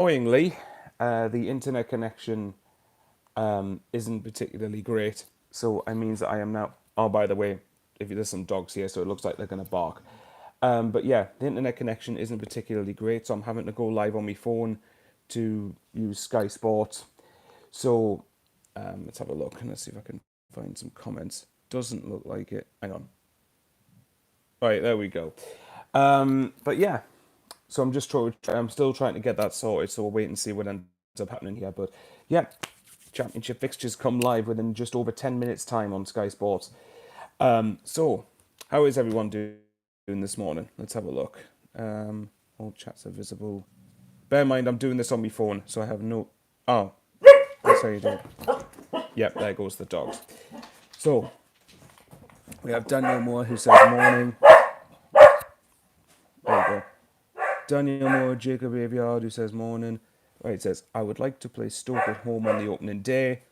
Annoyingly, the internet connection isn't particularly great. So it means that I am now. Oh, by the way, if there's some dogs here, so it looks like they're going to bark. But yeah, the internet connection isn't particularly great, so I'm having to go live on my phone to use Sky Sports. So let's have a look and let's see if I can find some comments. Doesn't look like it. Hang on. Right, there we go. But yeah, so I'm just trying. I'm still trying to get that sorted. So we'll wait and see what ends up happening here. But yeah, championship fixtures come live within just over 10 minutes time on Sky Sports. So how is everyone doing this morning? Let's have a look. All chats are visible. Bear in mind, I'm doing this on my phone, so I have no. Oh, that's how you do it. Yep, there goes the dogs. So we have Daniel Moore who says morning. There you go. Daniel Moore, Jacob Aviard, who says morning. Right, it says, I would like to play Stoke at home on the opening day.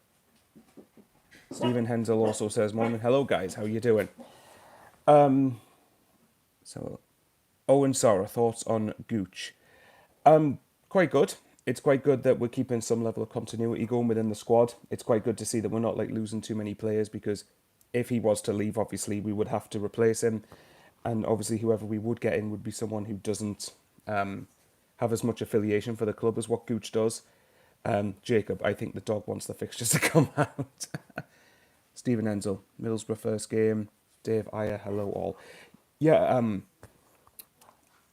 Stephen Hensel also says morning. Hello, guys. How you doing? So, Owen Sarah, thoughts on Gooch? Quite good. It's quite good that we're keeping some level of continuity going within the squad. It's quite good to see that we're not like losing too many players because if he was to leave, obviously we would have to replace him, and obviously whoever we would get in would be someone who doesn't have as much affiliation for the club as what Gooch does. Jacob, I think the dog wants the fixtures to come out. Stephen Enzel, Middlesbrough first game. Dave Ayer, hello all. Yeah,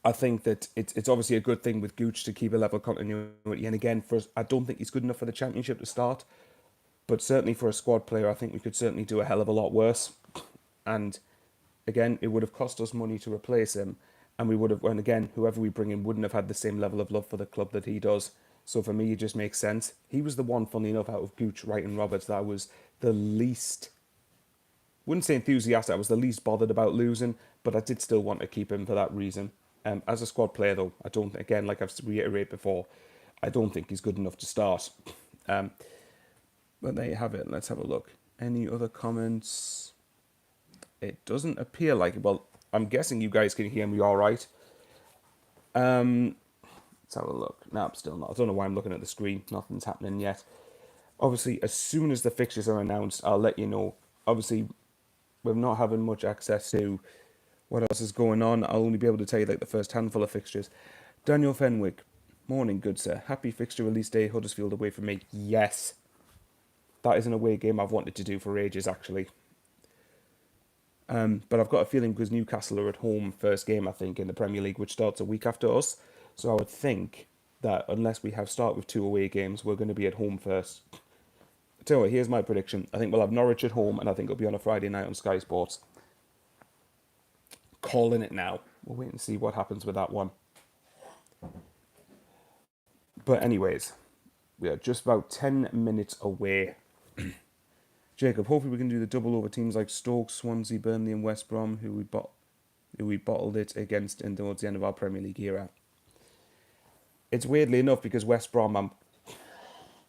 I think that it's obviously a good thing with Gooch to keep a level of continuity. And again, I don't think he's good enough for the championship to start. But certainly for a squad player, I think we could certainly do a hell of a lot worse. And again, it would have cost us money to replace him. And we would have, and again, whoever we bring in wouldn't have had the same level of love for the club that he does. So for me, it just makes sense. He was the one, funnily enough, out of Gooch, Wright and Roberts that I was the least, wouldn't say enthusiastic, I was the least bothered about losing, but I did still want to keep him for that reason. As a squad player, though, I don't, again, like I've reiterated before, I don't think he's good enough to start. But there you have it. Let's have a look. Any other comments? It doesn't appear like it. Well, I'm guessing you guys can hear me all right. Let's have a look. No, I'm still not. I don't know why I'm looking at the screen. Nothing's happening yet. Obviously, as soon as the fixtures are announced, I'll let you know. Obviously, we're not having much access to what else is going on. I'll only be able to tell you like the first handful of fixtures. Daniel Fenwick, morning, good sir. Happy fixture release day, Huddersfield away from me. Yes, that is an away game I've wanted to do for ages, actually. But I've got a feeling because Newcastle are at home first game, I think, in the Premier League, which starts a week after us. So I would think that unless we have start with 2 away games, we're going to be at home first. Tell you what, here's my prediction. I think we'll have Norwich at home, and I think it'll be on a Friday night on Sky Sports. Calling it now. We'll wait and see what happens with that one. But anyways, we are just about 10 minutes away. Jacob, hopefully we can do the double over teams like Stoke, Swansea, Burnley and West Brom, who we bottled it against in towards the end of our Premier League era. It's weirdly enough because West Brom,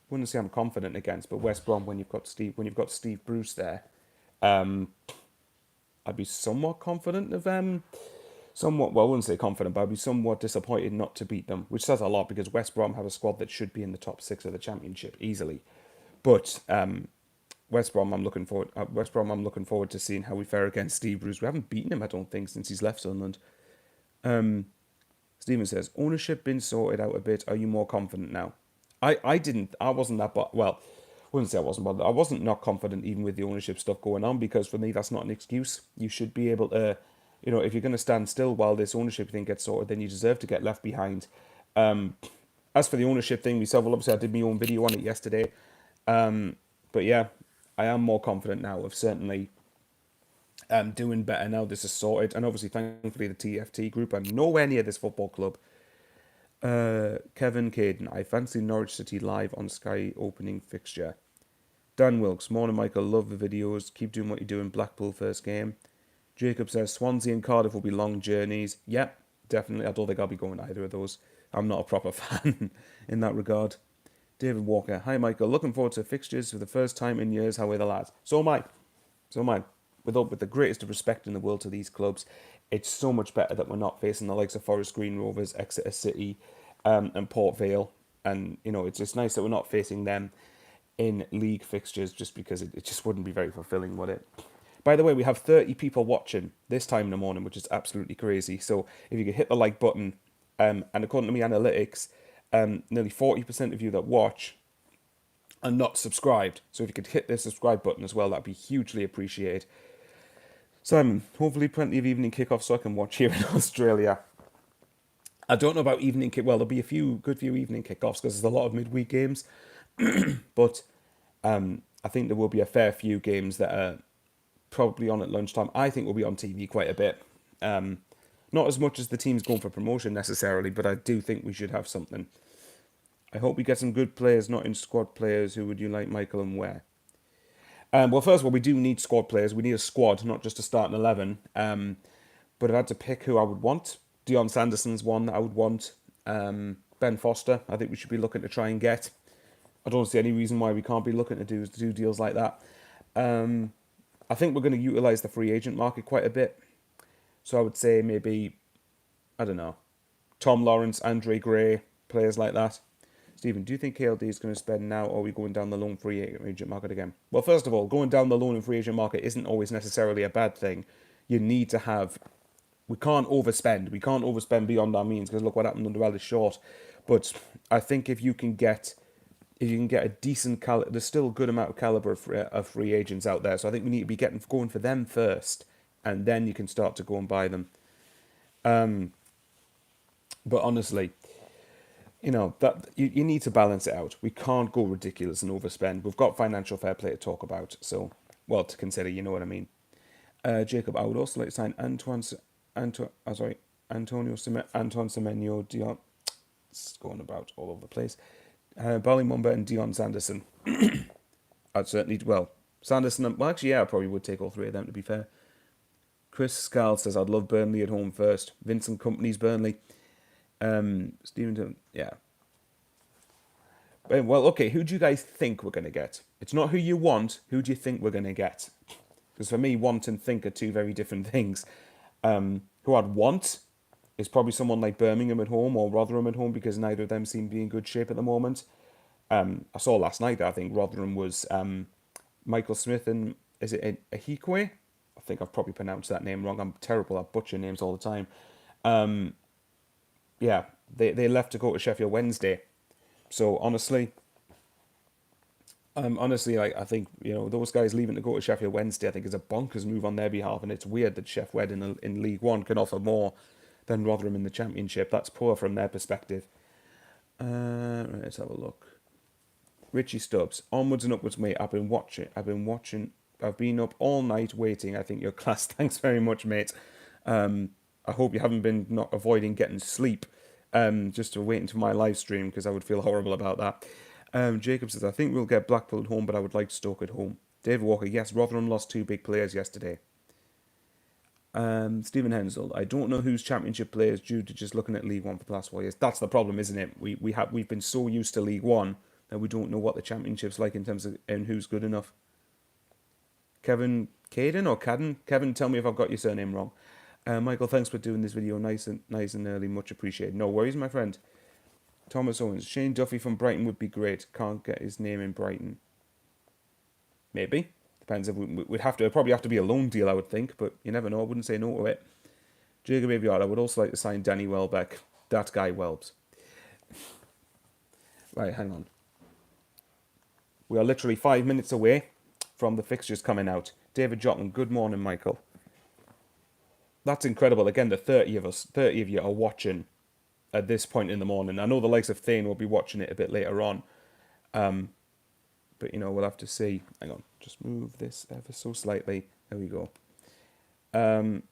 wouldn't say I'm confident against, but West Brom when you've got Steve Bruce there, I'd be somewhat confident of them. Somewhat, well, I wouldn't say confident, but I'd be somewhat disappointed not to beat them, which says a lot because West Brom have a squad that should be in the top 6 of the Championship easily. But West Brom, I'm looking forward to seeing how we fare against Steve Bruce. We haven't beaten him, I don't think, since he's left Sunderland. Stephen says, ownership been sorted out a bit. Are you more confident now? I wasn't that, well, I wouldn't say I wasn't bothered. I wasn't not confident even with the ownership stuff going on because for me, that's not an excuse. You should be able to, if you're going to stand still while this ownership thing gets sorted, then you deserve to get left behind. As for the ownership thing myself, well, obviously I did my own video on it yesterday. But yeah, I am more confident now of certainly doing better now this is sorted. And obviously, thankfully, the TFT group are nowhere near this football club. Kevin Caden, I fancy Norwich City live on Sky opening fixture. Dan Wilkes, morning Michael, love the videos. Keep doing what you're doing. Blackpool first game. Jacob says Swansea and Cardiff will be long journeys. Yep, definitely. I don't think I'll be going either of those. I'm not a proper fan in that regard. David Walker, hi Michael, looking forward to fixtures for the first time in years. How are the lads? So am I. With the greatest of respect in the world to these clubs, it's so much better that we're not facing the likes of Forest Green Rovers, Exeter City, and Port Vale. And, it's nice that we're not facing them in league fixtures just because it just wouldn't be very fulfilling, would it? By the way, we have 30 people watching this time in the morning, which is absolutely crazy. So if you could hit the like button, and according to my analytics, nearly 40% of you that watch are not subscribed. So if you could hit the subscribe button as well, that'd be hugely appreciated. Simon, hopefully plenty of evening kickoffs so I can watch here in Australia. I don't know about evening kick. Well, there'll be a good few evening kickoffs because there's a lot of midweek games, but I think there will be a fair few games that are probably on at lunchtime. I think we'll be on TV quite a bit. Not as much as the teams going for promotion necessarily, but I do think we should have something. I hope we get some good players, not in squad players. Who would you like, Michael, and where? Well, first of all, we do need squad players. We need a squad, not just a starting 11. But if I had to pick who I would want, Dion Sanderson's one that I would want. Ben Foster, I think we should be looking to try and get. I don't see any reason why we can't be looking to do deals like that. I think we're going to utilise the free agent market quite a bit. So I would say maybe, I don't know, Tom Lawrence, Andre Gray, players like that. Stephen, do you think KLD is going to spend now, or are we going down the loan free agent market again? Well, first of all, going down the loan and free agent market isn't always necessarily a bad thing. You need to have... We can't overspend. We can't overspend beyond our means because look what happened under Alice Short. But I think if you can get a decent caliber, there's still a good amount of caliber of free agents out there. So I think we need to be going for them first, and then you can start to go and buy them. But honestly, that you need to balance it out. We can't go ridiculous and overspend. We've got financial fair play to talk about, so to consider. You know what I mean. Jacob, I would also like to sign Antoine Semenyo, Dion. It's going about all over the place. Ballymumba and Dion Sanderson. I'd certainly, Sanderson, actually, yeah, I probably would take all three of them, to be fair. Chris Scal says, I'd love Burnley at home first. Vincent Company's Burnley. Stephen, yeah. Well, okay, who do you guys think we're going to get? It's not who you want, who do you think we're going to get? Because for me, want and think are two very different things. Who I'd want is probably someone like Birmingham at home or Rotherham at home because neither of them seem to be in good shape at the moment. I saw last night that I think Rotherham was Michael Smith and is it Ahikwe? I think I've probably pronounced that name wrong. I'm terrible at butcher names all the time. Yeah, they left to go to Sheffield Wednesday. So honestly, I think those guys leaving to go to Sheffield Wednesday, I think is a bonkers move on their behalf, and it's weird that Sheff Wed in League One can offer more than Rotherham in the Championship. That's poor from their perspective. Let's have a look. Richie Stubbs, onwards and upwards, mate. I've been up all night waiting. I think you're class. Thanks very much, mate. I hope you haven't been not avoiding getting sleep, just to wait until my live stream because I would feel horrible about that. Jacob says, I think we'll get Blackpool at home, but I would like Stoke at home. David Walker, yes, Rotherham lost two big players yesterday. Stephen Hensel, I don't know who's Championship players due to just looking at League One for the last 4 years. That's the problem, isn't it? We've been so used to League One that we don't know what the Championship's like in terms of and who's good enough. Kevin Caden or Cadden? Kevin, tell me if I've got your surname wrong. Michael, thanks for doing this video nice and early. Much appreciated. No worries, my friend. Thomas Owens, Shane Duffy from Brighton would be great. Can't get his name in Brighton. Maybe. Depends if we'd probably have to be a loan deal, I would think, but you never know. I wouldn't say no to it. Jacob Aviard, I would also like to sign Danny Welbeck. That guy Welbs. Right, hang on. We are literally 5 minutes away from the fixtures coming out. David Jotland, good morning, Michael. That's incredible. Again, the 30 of you are watching at this point in the morning. I know the likes of Thane will be watching it a bit later on. But, we'll have to see. Hang on, just move this ever so slightly. There we go. But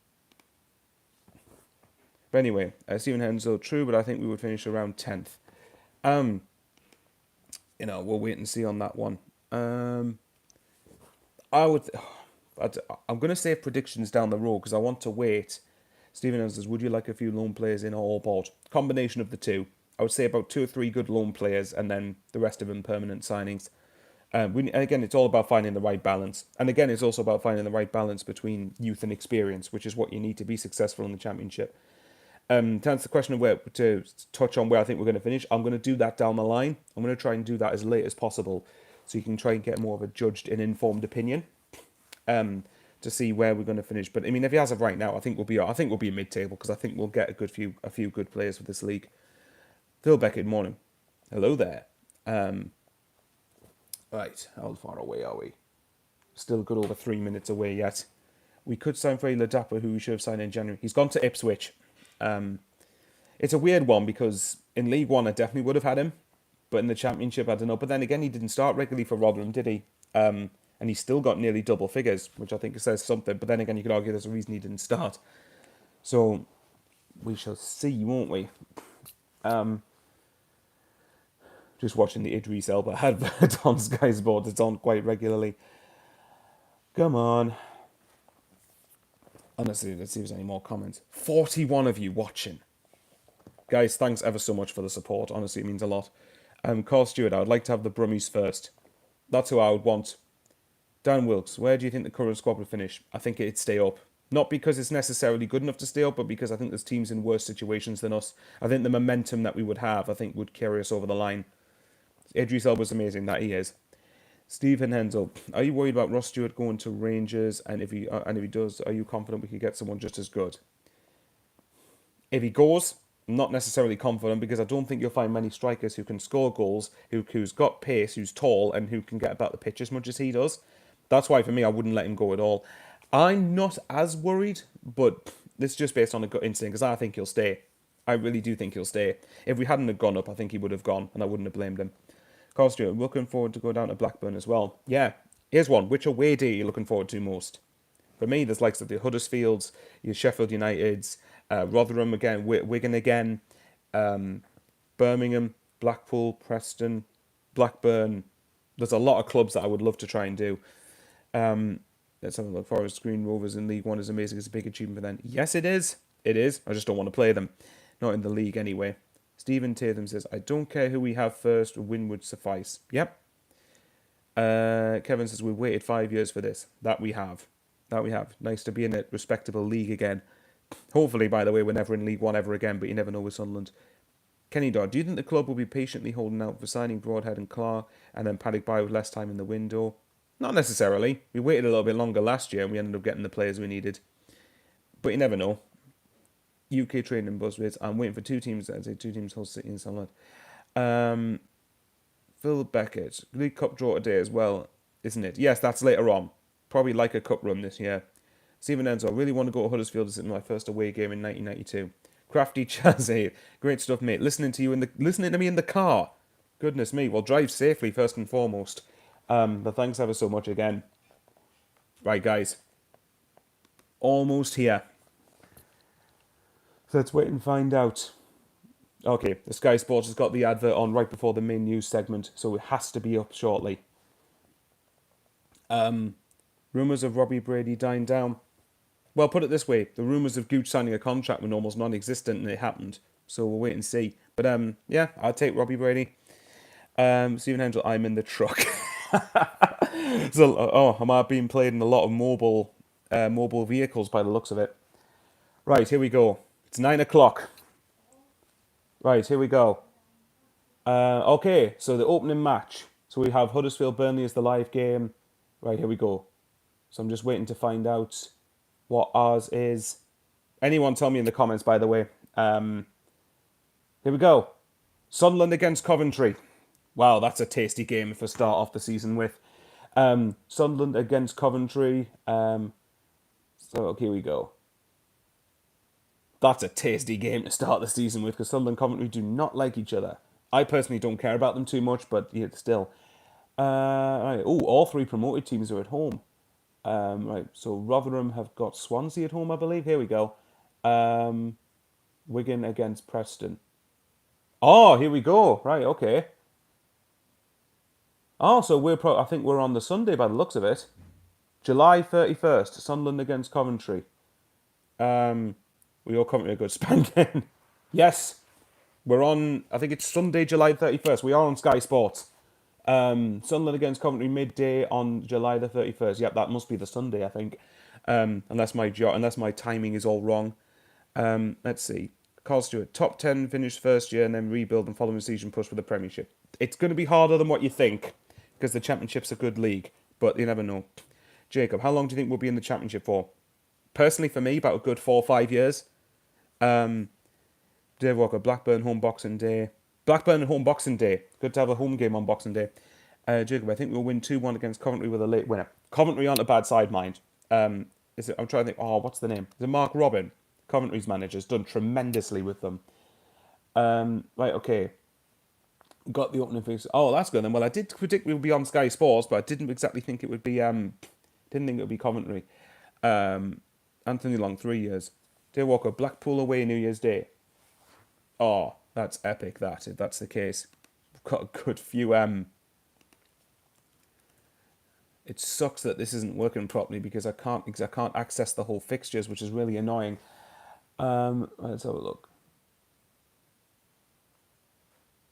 anyway, Stephen Hensel, true, but I think we would finish around 10th. We'll wait and see on that one. I'm going to save predictions down the road because I want to wait. Stephen Hensel says, would you like a few loan players in or all bought? Combination of the two. I would say about 2 or 3 good loan players and then the rest of them permanent signings. Again, it's all about finding the right balance. And again, it's also about finding the right balance between youth and experience, which is what you need to be successful in the Championship. To answer the question of where to touch on where I think we're going to finish, I'm going to do that down the line. I'm going to try and do that as late as possible, so you can try and get more of a judged and informed opinion. To see where we're going to finish. But I mean, if he has it right now, I think we'll be mid-table because I think we'll get a few good players for this league. Phil Beckett, morning. Hello there. Right, how far away are we? Still good over 3 minutes away yet. We could sign Frey Ladapa, who we should have signed in January. He's gone to Ipswich. It's a weird one because in League One I definitely would have had him, but in the Championship I don't know. But then again, he didn't start regularly for Rotherham, did he? And he still got nearly double figures, which I think says something. But then again, you could argue there's a reason he didn't start. So we shall see, won't we? Just watching the Idris Elba advert on Sky Sports. It's on quite regularly. Come on. Honestly, let's see if there's any more comments. 41 of you watching. Guys, thanks ever so much for the support. Honestly, it means a lot. Carl Stewart, I would like to have the Brummies first. That's who I would want. Dan Wilkes, where do you think the current squad would finish? I think it'd stay up. Not because it's necessarily good enough to stay up, but because I think there's teams in worse situations than us. I think the momentum that we would have, I think, would carry us over the line. Idris Elba's amazing, that he is. Stephen Hensel, are you worried about Ross Stewart going to Rangers? And if he does, are you confident we could get someone just as good? If he goes, I'm not necessarily confident because I don't think you'll find many strikers who can score goals, who's got pace, who's tall, and who can get about the pitch as much as he does. That's why, for me, I wouldn't let him go at all. I'm not as worried, but this is just based on a gut instinct, because I think he'll stay. I really do think he'll stay. If we hadn't have gone up, I think he would have gone, and I wouldn't have blamed him. Carl Stewart, looking forward to go down to Blackburn as well. Yeah, here's one. Which away day are you looking forward to most? For me, there's likes of the Huddersfields, your Sheffield Uniteds, Rotherham again, Wigan again, Birmingham, Blackpool, Preston, Blackburn. There's a lot of clubs that I would love to try and do. Let's have a look. Forest Green Rovers in League One is amazing. It's a big achievement for them. Yes, it is. It is. I just don't want to play them. Not in the league anyway. Stephen Tatham says, I don't care who we have first. A win would suffice. Yep. Kevin says, we waited 5 years for this. That we have. Nice to be in a respectable league again. Hopefully, by the way, we're never in League One ever again, but you never know with Sunderland. Kenny Dodd, do you think the club will be patiently holding out for signing Broadhead and Clark and then Paddock by with less time in the window? Not necessarily. We waited a little bit longer last year and we ended up getting the players we needed. But you never know. UK training buzzwords. I'm waiting for two teams. I'd say two teams, Hull City and Sunderland. Phil Beckett. League Cup draw today as well, isn't it? Yes, that's later on. Probably like a cup run this year. Stephen Enzo, I really want to go to Huddersfield. This is my first away game in 1992. Crafty Chazzy, great stuff, mate. Listening to me in the car. Goodness me. Well, drive safely first and foremost. But thanks ever so much again. Right, guys. Almost here. So let's wait and find out. Okay, the Sky Sports has got the advert on right before the main news segment, so it has to be up shortly. Rumours of Robbie Brady dying down. Well, put it this way, the rumours of Gooch signing a contract were almost non-existent and it happened. So we'll wait and see. But yeah, I'll take Robbie Brady. Stephen Hendel, I'm in the truck. So, am I being played in a lot of mobile vehicles by the looks of it? Right, here we go. It's 9 o'clock. Right, here we go. Okay, so the opening match. So we have Huddersfield Burnley as the live game. Right, here we go. So I'm just waiting to find out what ours is. Anyone tell me in the comments, by the way. Here we go. Sunderland against Coventry. Wow, that's a tasty game if I start off the season with. Sunderland against Coventry. So here we go. That's a tasty game to start the season with because Sunderland and Coventry do not like each other. I personally don't care about them too much, but yeah, still. Right. Oh, all three promoted teams are at home. Right, so Rotherham have got Swansea at home, I believe. Here we go. Wigan against Preston. Oh, here we go. Right, okay. Oh, so I think we're on the Sunday by the looks of it. July 31st, Sunderland against Coventry. We all Coventry a good spanking. Yes, we're on, I think it's Sunday, July 31st. We are on Sky Sports. Sunderland against Coventry midday on July the 31st. Yep, that must be the Sunday, I think. Unless my timing is all wrong. Let's see. Carl Stewart, top 10 finish first year and then rebuild and following season push for the Premiership. It's going to be harder than what you think because the Championship's a good league, but you never know. Jacob, how long do you think we'll be in the Championship for? Personally, for me, about a good 4 or 5 years. Dave Walker, Blackburn home Boxing Day. Blackburn home Boxing Day. Good to have a home game on Boxing Day. Jacob, I think we'll win 2-1 against Coventry with a late winner. Coventry aren't a bad side, mind. I'm trying to think. Oh, what's the name? Is it Mark Robin? Coventry's manager's done tremendously with them. Right, okay. Got the opening fix. Oh, that's good then. Well, I did predict we would be on Sky Sports, but I didn't exactly think it would be. Didn't think it would be Coventry. Anthony Long, 3 years. Dave Walker, Blackpool away New Year's Day. Oh, that's epic. That if that's the case, we've got a good few. It sucks that this isn't working properly because I can't access the whole fixtures, which is really annoying. Let's have a look.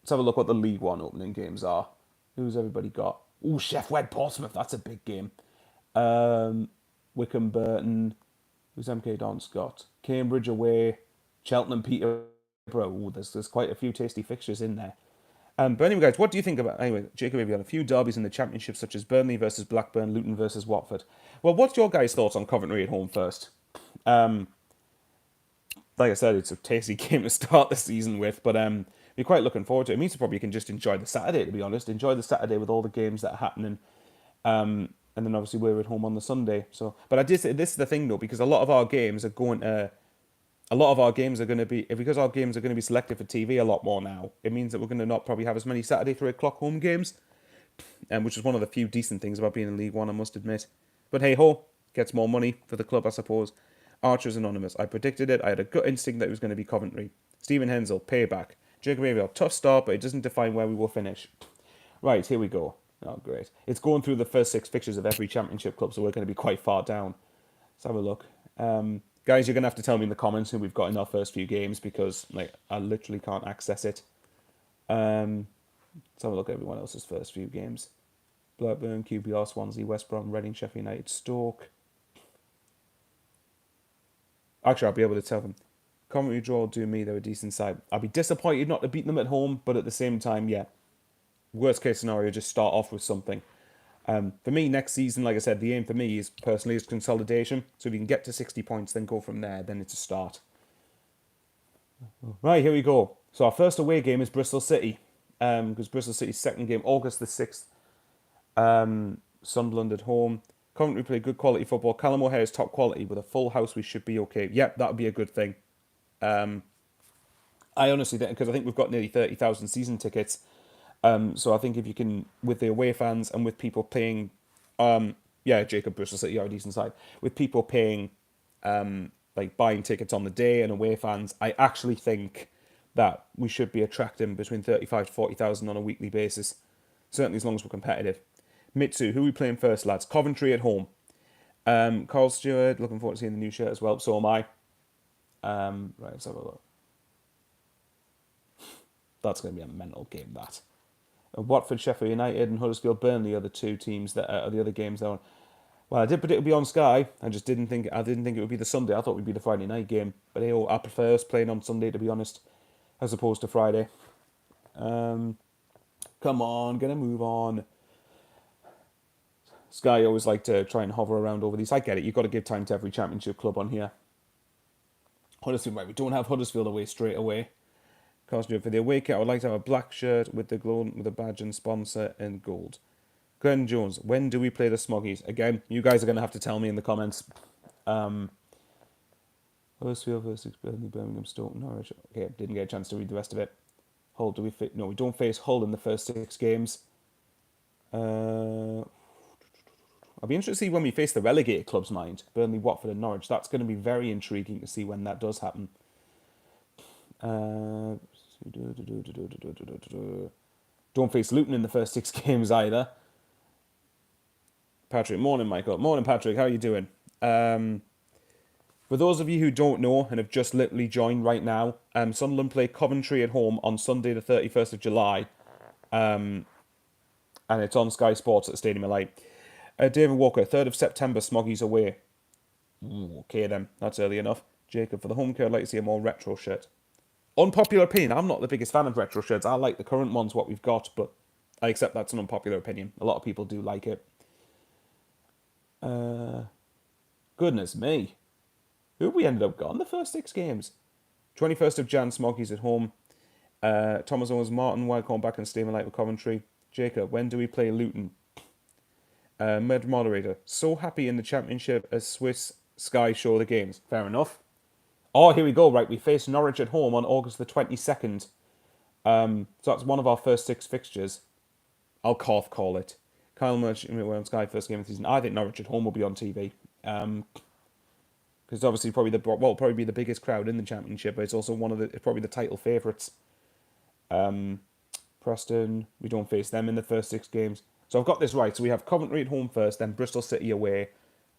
Let's have a look what the League One opening games are. Who's everybody got? Oh, Chef Wed Portsmouth. That's a big game. Wickham Burton. Who's MK Dons got? Cambridge away. Cheltenham Peterborough. Ooh, there's quite a few tasty fixtures in there. But anyway, guys, what do you think about... Anyway, Jacob, we've got a few derbies in the Championship, such as Burnley versus Blackburn, Luton versus Watford. Well, what's your guys' thoughts on Coventry at home first? Like I said, it's a tasty game to start the season with, but we're quite looking forward to it. It means probably can just enjoy the Saturday, to be honest. Enjoy the Saturday with all the games that are happening. And then obviously we're at home on the Sunday. So, but I did say this is the thing though, because a lot of our games are going to... A lot of our games are going to be... Because our games are going to be selected for TV a lot more now, it means that we're going to not probably have as many Saturday 3 o'clock home games, which is one of the few decent things about being in League One, I must admit. But hey ho, gets more money for the club, I suppose. Archers Anonymous, I predicted it. I had a gut instinct that it was going to be Coventry. Stephen Hensel, payback. Jacob Avila, tough start, but it doesn't define where we will finish. Right, here we go. Oh, great. It's going through the first 6 fixtures of every Championship club, so we're going to be quite far down. Let's have a look. Guys, you're going to have to tell me in the comments who we've got in our first few games, because I literally can't access it. Let's have a look at everyone else's first few games. Blackburn, QPR, Swansea, West Brom, Reading, Sheffield United, Stoke. Actually, I'll be able to tell them. Coventry draw will do me, they're a decent side. I'll be disappointed not to beat them at home, but at the same time, yeah. Worst case scenario, just start off with something. For me, next season, like I said, the aim for me is personally is consolidation. So if you can get to 60 points, then go from there, then it's a start. Right, here we go. So our first away game is Bristol City. Because Bristol City's second game, August the 6th. Sunderland at home. Coventry play good quality football. Callum O'Hare is top quality. With a full house, we should be okay. Yep, that would be a good thing. I honestly think, because I think we've got nearly 30,000 season tickets. So I think if you can, with the away fans and with people paying, Jacob, Bristol City are a decent side. With people paying, buying tickets on the day and away fans, I actually think that we should be attracting between 35 to 40,000 on a weekly basis. Certainly as long as we're competitive. Mitsu, who are we playing first, lads? Coventry at home. Carl Stewart, looking forward to seeing the new shirt as well. So am I. Right, let's have a look. That's going to be a mental game, that. Watford, Sheffield United, and Huddersfield, Burnley are the two teams that are the other games that are. Well, I did predict it would be on Sky. I just didn't think it would be the Sunday. I thought it would be the Friday night game. But hey, I prefer us playing on Sunday, to be honest, as opposed to Friday. Come on, gonna move on. Sky always like to try and hover around over these. I get it. You've got to give time to every Championship club on here. Huddersfield, right? We don't have Huddersfield away straight away. Costume for the away kit, I would like to have a black shirt with the glow with a badge and sponsor in gold. Glenn Jones, when do we play the Smoggies? Again, you guys are going to have to tell me in the comments. Huddersfield versus Burnley, Birmingham, Stoke, Norwich. Okay, didn't get a chance to read the rest of it. Hull, do we fit? No, we don't face Hull in the first 6 games. I'll be interested to see when we face the relegated clubs, mind. Burnley, Watford and Norwich. That's going to be very intriguing to see when that does happen. Don't face Luton in the first 6 games either. Patrick, morning Michael. Morning Patrick, how are you doing? For those of you who don't know and have just literally joined right now, Sunderland play Coventry at home on Sunday the 31st of July. And it's on Sky Sports at the Stadium of Light. David Walker, 3rd of September, Smoggies away. Ooh, okay then, that's early enough. Jacob, for the home care, I'd like to see a more retro shirt. Unpopular opinion, I'm not the biggest fan of retro shirts. I like the current ones, what we've got, but I accept that's an unpopular opinion. A lot of people do like it. Uh, Goodness me. Who have we ended up got in the first 6 games? 21st of Jan, Smoggies at home. Thomas Owens, Martin, Wildcombe back and Stayman Light with commentary. Jacob, when do we play Luton? Med moderator, so happy in the championship as Swiss Sky show the games. Fair enough. Oh, here we go. Right, we face Norwich at home on August the 22nd. So that's one of our first 6 fixtures. I'll call it. Kyle Murch on Sky first game of the season. I think Norwich at home will be on TV. Because obviously probably be the biggest crowd in the championship, but it's also one of the probably the title favourites. Preston, we don't face them in the first 6 games. So I've got this right. So we have Coventry at home first, then Bristol City away,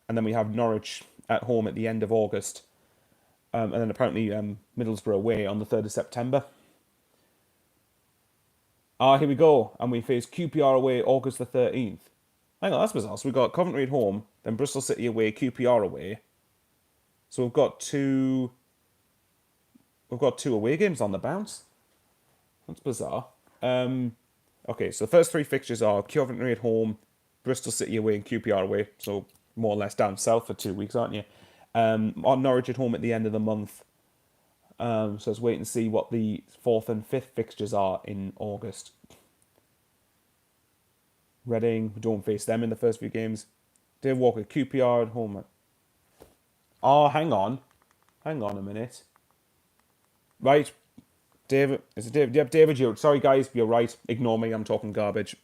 and then we have Norwich at home at the end of August. And then apparently Middlesbrough away on the 3rd of September. Here we go. And we face QPR away August the 13th. Hang on, that's bizarre. So we've got Coventry at home, then Bristol City away, QPR away. So we've got two away games on the bounce. That's bizarre. Okay, so the first 3 fixtures are Coventry at home, Bristol City away, and QPR away. So more or less down south for 2 weeks, aren't you? On Norwich at home at the end of the month. So let's wait and see what the 4th and 5th fixtures are in August. Reading, we don't face them in the first few games. Dave Walker, QPR at home. Oh, hang on a minute. Right, David, is it David? Yep, David, you're sorry guys, you're right. Ignore me, I'm talking garbage.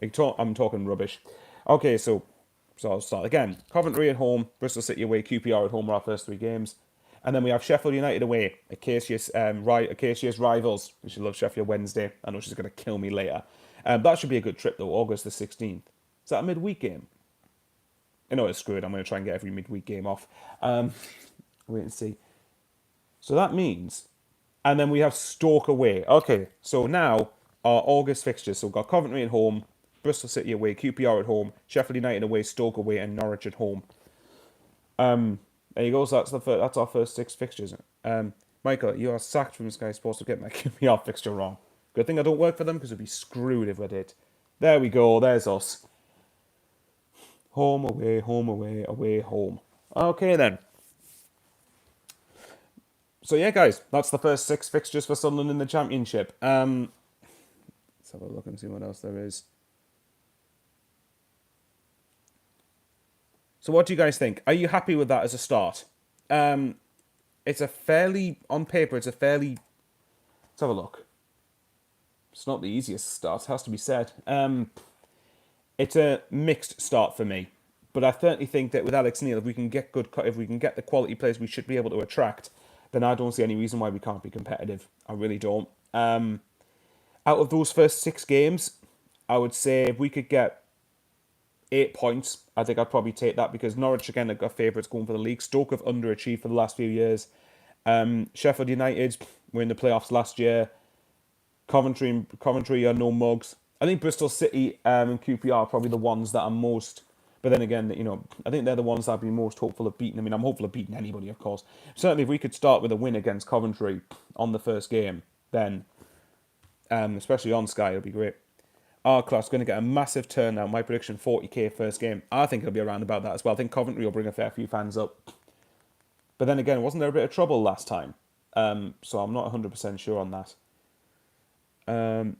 I'm talking rubbish. Okay, so I'll start again. Coventry at home, Bristol City away, QPR at home are our first 3 games. And then we have Sheffield United away, Acacia's rivals. We should love Sheffield Wednesday. I know she's going to kill me later. That should be a good trip though, August the 16th. Is that a midweek game? No, it's screwed. I'm going to try and get every midweek game off. Wait and see. So that means... And then we have Stoke away. Okay, so now our August fixtures. So we've got Coventry at home, Bristol City away, QPR at home, Sheffield United away, Stoke away, and Norwich at home. There you go. So that's our first 6 fixtures. Michael, you are sacked from Sky Sports for getting my QPR fixture wrong. Good thing I don't work for them because I'd be screwed if I did. There we go. There's us. Home, away, away, home. Okay then. So yeah, guys, that's the first 6 fixtures for Sunderland in the Championship. Let's have a look and see what else there is. So what do you guys think? Are you happy with that as a start? It's a fairly, on paper, let's have a look. It's not the easiest start, has to be said. It's a mixed start for me. But I certainly think that with Alex Neil, if we can get the quality players we should be able to attract, then I don't see any reason why we can't be competitive. I really don't. Out of those first 6 games, I would say if we could get 8 points, I think I'd probably take that because Norwich, again, have got favourites going for the league. Stoke have underachieved for the last few years. Sheffield United were in the playoffs last year. Coventry are no mugs. I think Bristol City and QPR are probably the ones that are most... But then again, I think they're the ones I'd be most hopeful of beating. I mean, I'm hopeful of beating anybody, of course. Certainly, if we could start with a win against Coventry on the first game, then, especially on Sky, it'll be great. Our class going to get a massive turnout. My prediction, 40k first game. I think it'll be around about that as well. I think Coventry will bring a fair few fans up. But then again, wasn't there a bit of trouble last time? So I'm not 100% sure on that.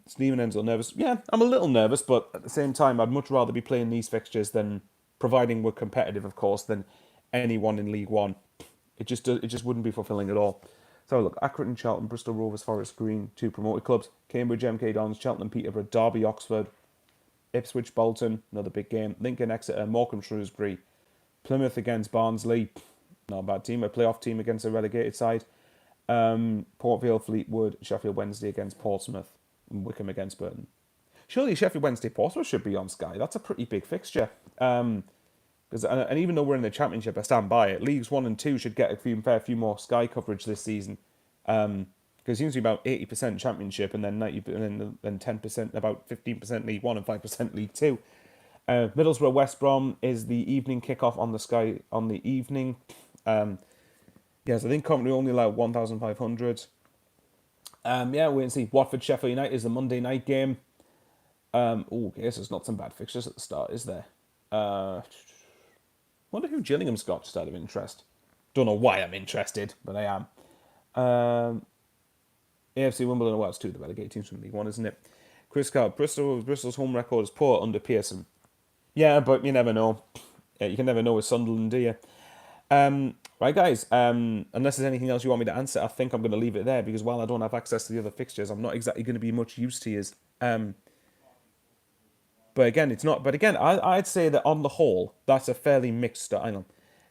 Stephen Enzo nervous. Yeah, I'm a little nervous, but at the same time, I'd much rather be playing these fixtures than, providing we're competitive, of course, than anyone in League One. It just wouldn't be fulfilling at all. So look, Accrington, Charlton, Bristol Rovers, Forest Green, 2 promoted clubs. Cambridge, MK Dons, Cheltenham, Peterborough, Derby, Oxford, Ipswich, Bolton, another big game. Lincoln, Exeter, Morecambe, Shrewsbury, Plymouth against Barnsley, not a bad team. A playoff team against a relegated side. Port Vale, Fleetwood, Sheffield Wednesday against Portsmouth, and Wickham against Burton. Surely Sheffield Wednesday Portsmouth should be on Sky. That's a pretty big fixture. And even though we're in the Championship, I stand by it. Leagues 1 and 2 should get a fair few more Sky coverage this season. Because it seems to be about 80% Championship and then 10%, about 15% League 1 and 5% League 2. Middlesbrough West Brom is the evening kickoff on the Sky on the evening. Yes, I think Coventry only allow 1,500. Yeah, wait and see. Watford Sheffield United is the Monday night game. Oh, okay, so there's not some bad fixtures at the start, is there? Wonder who Gillingham's got, just out of interest. Don't know why I'm interested, but I am. AFC Wimbledon, well, it's two of the relegated teams from League One, isn't it? Chris Carr, Bristol's home record is poor under Pearson. Yeah, but you never know. Yeah, you can never know with Sunderland, do you? Right, guys. Unless there's anything else you want me to answer, I think I'm going to leave it there because while I don't have access to the other fixtures, I'm not exactly going to be much use to you. But again, it's not. But again, I'd say that on the whole, that's a fairly mixed start. Hang on.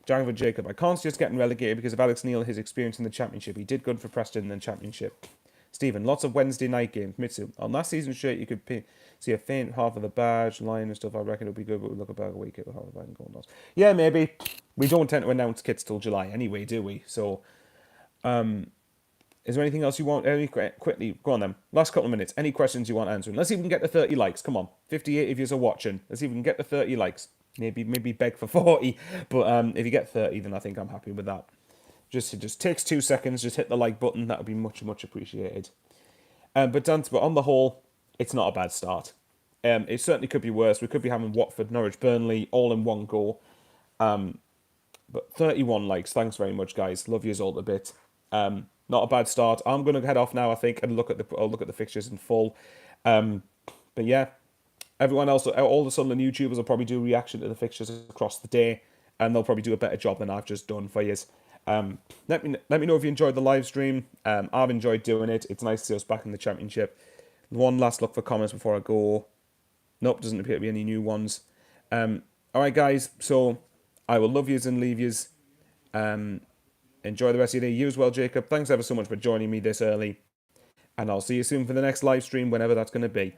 Jacob Jacob. I can't see us getting relegated because of Alex Neil, his experience in the Championship. He did good for Preston in the Championship. Stephen, lots of Wednesday night games. Mitsu, on last season's shirt, you could see a faint half of the badge, line and stuff. I reckon it would be good, but we'd look a bag of week with half of the badge and gold. Yeah, maybe. We don't tend to announce kits till July anyway, do we? So, is there anything else you want? Quickly, go on then. Last couple of minutes. Any questions you want answering? Let's see if we can get to 30 likes. Come on. 58 of you are watching. Let's see if we can get to 30 likes. Maybe beg for 40. But if you get 30, then I think I'm happy with that. It just takes 2 seconds. Just hit the like button. That would be much, much appreciated. But on the whole, it's not a bad start. It certainly could be worse. We could be having Watford, Norwich, Burnley all in one go. But 31 likes. Thanks very much, guys. Love you all a bit. Not a bad start. I'm going to head off now, I think, and I'll look at the fixtures in full. But yeah, everyone else, all the Sunderland YouTubers will probably do reaction to the fixtures across the day, and they'll probably do a better job than I've just done for you. Let me know if you enjoyed the live stream. I've enjoyed doing it. It's nice to see us back in the Championship. One last look for comments before I go. Nope, doesn't appear to be any new ones. All right, guys. So I will love yous and leave yous. Enjoy the rest of your day. You as well, Jacob. Thanks ever so much for joining me this early. And I'll see you soon for the next live stream, whenever that's going to be.